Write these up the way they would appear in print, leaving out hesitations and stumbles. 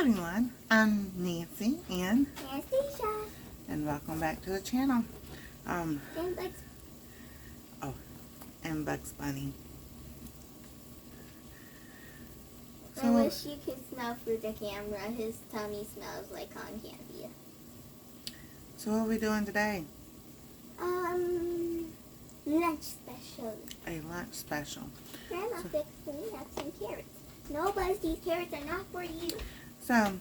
Hi everyone, I'm Nancy and welcome back to the channel. And Bugs. Oh, and Bugs Bunny. I wish you could smell through the camera. His tummy smells like cotton candy. So what are we doing today? Lunch special. A lunch special. Grandma fixed me up some carrots. No, Buzz, these carrots are not for you. So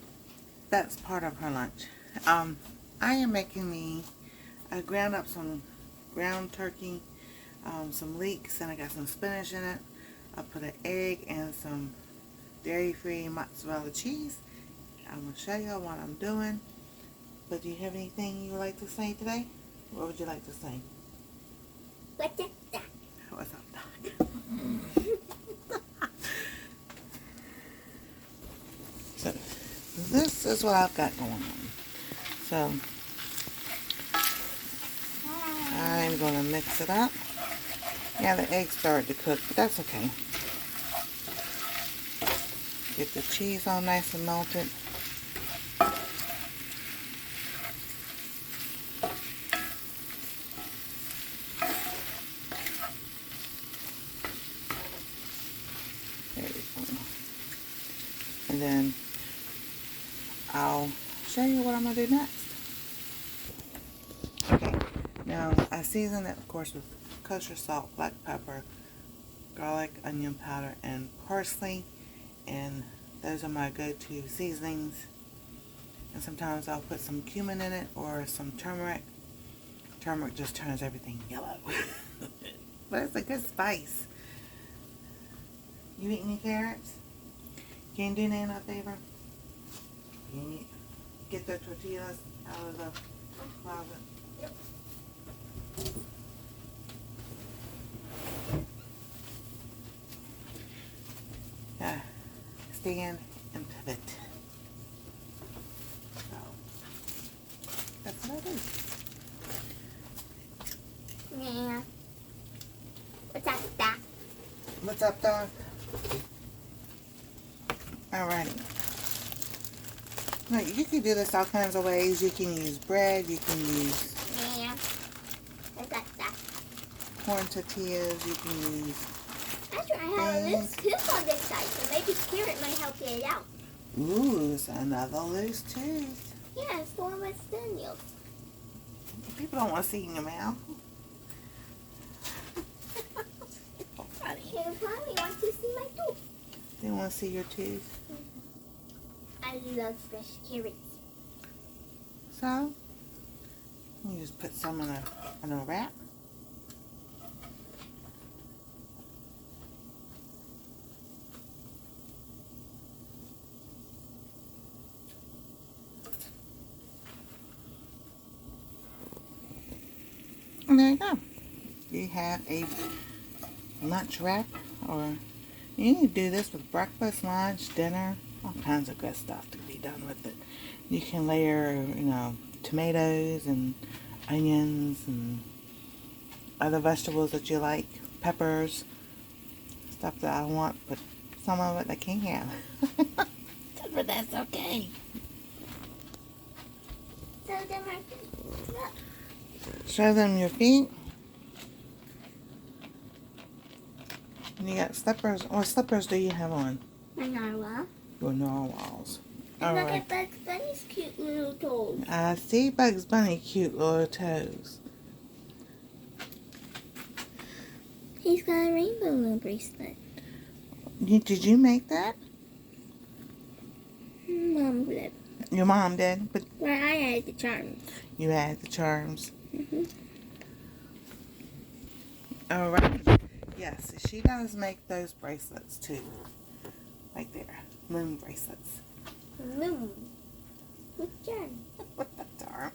that's part of her lunch. I am making me, I ground up some ground turkey, some leeks, and I got some spinach in it. I put an egg and some dairy-free mozzarella cheese. I'm going to show you what I'm doing. But do you have anything you would like to say today? What would you like to say? What's up, Doc? What's up, Doc? So, this is what I've got going on. So, I'm going to mix it up. Yeah, the egg started to cook, but that's okay. Get the cheese all nice and melted. There we go. And then I'll show you what I'm going to do next. Okay, now I season it, of course, with kosher salt, black pepper, garlic, onion powder, and parsley. And those are my go-to seasonings. And sometimes I'll put some cumin in it or some turmeric. Turmeric just turns everything yellow. But it's a good spice. You eat any carrots? Can you do Nana a favor? Can you get the tortillas out of the closet? Yep. Stand and pivot. So, that's what I do. Yeah. What's up, Doc? What's up, dog? Alrighty. Now, you can do this all kinds of ways. You can use bread. You can use Yeah. What's up, Doc? corn tortillas. You can use... Actually, I have a loose tooth on this side, so maybe carrot might help get it out. Ooh, it's another loose tooth. Yeah, it's the one with stimulus. People don't want to see in your mouth. Funny. They probably want to see my tooth. They want to see your tooth. I love fresh carrots. So, you just put some in a wrap. And there you go. You have a lunch wrap, or you can do this with breakfast, lunch, dinner, all kinds of good stuff to be done with it. You can layer, tomatoes and onions and other vegetables that you like, peppers, stuff that I want, but some of it I can't have. But that's okay. So then my feet. Look. Show them your feet. And you got slippers. What slippers do you have on? My narwhal. Your narwhals. And look Alright. at Bugs Bunny's cute little toes. I see Bugs Bunny cute little toes. He's got a rainbow little bracelet. Did you make that? Mom did. Your mom did, but Where I added the charms. you added the charms. Mm-hmm. Alright. Yes, she does make those bracelets too. Right there. Moon bracelets. Moon. With charm. With the charm.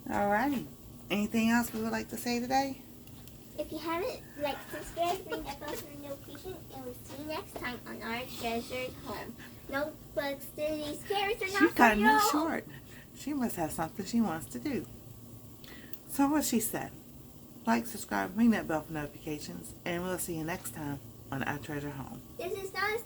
Alrighty. Anything else we would like to say today? If you haven't, like, subscribe, ring that bell for notification, and we'll see you next time on our treasured home. No bugs to these carrots are She not got for a you. new short. She must have something she wants to do. So what she said. Like, subscribe, ring that bell for notifications, and we'll see you next time on Our Treasure Home. This is not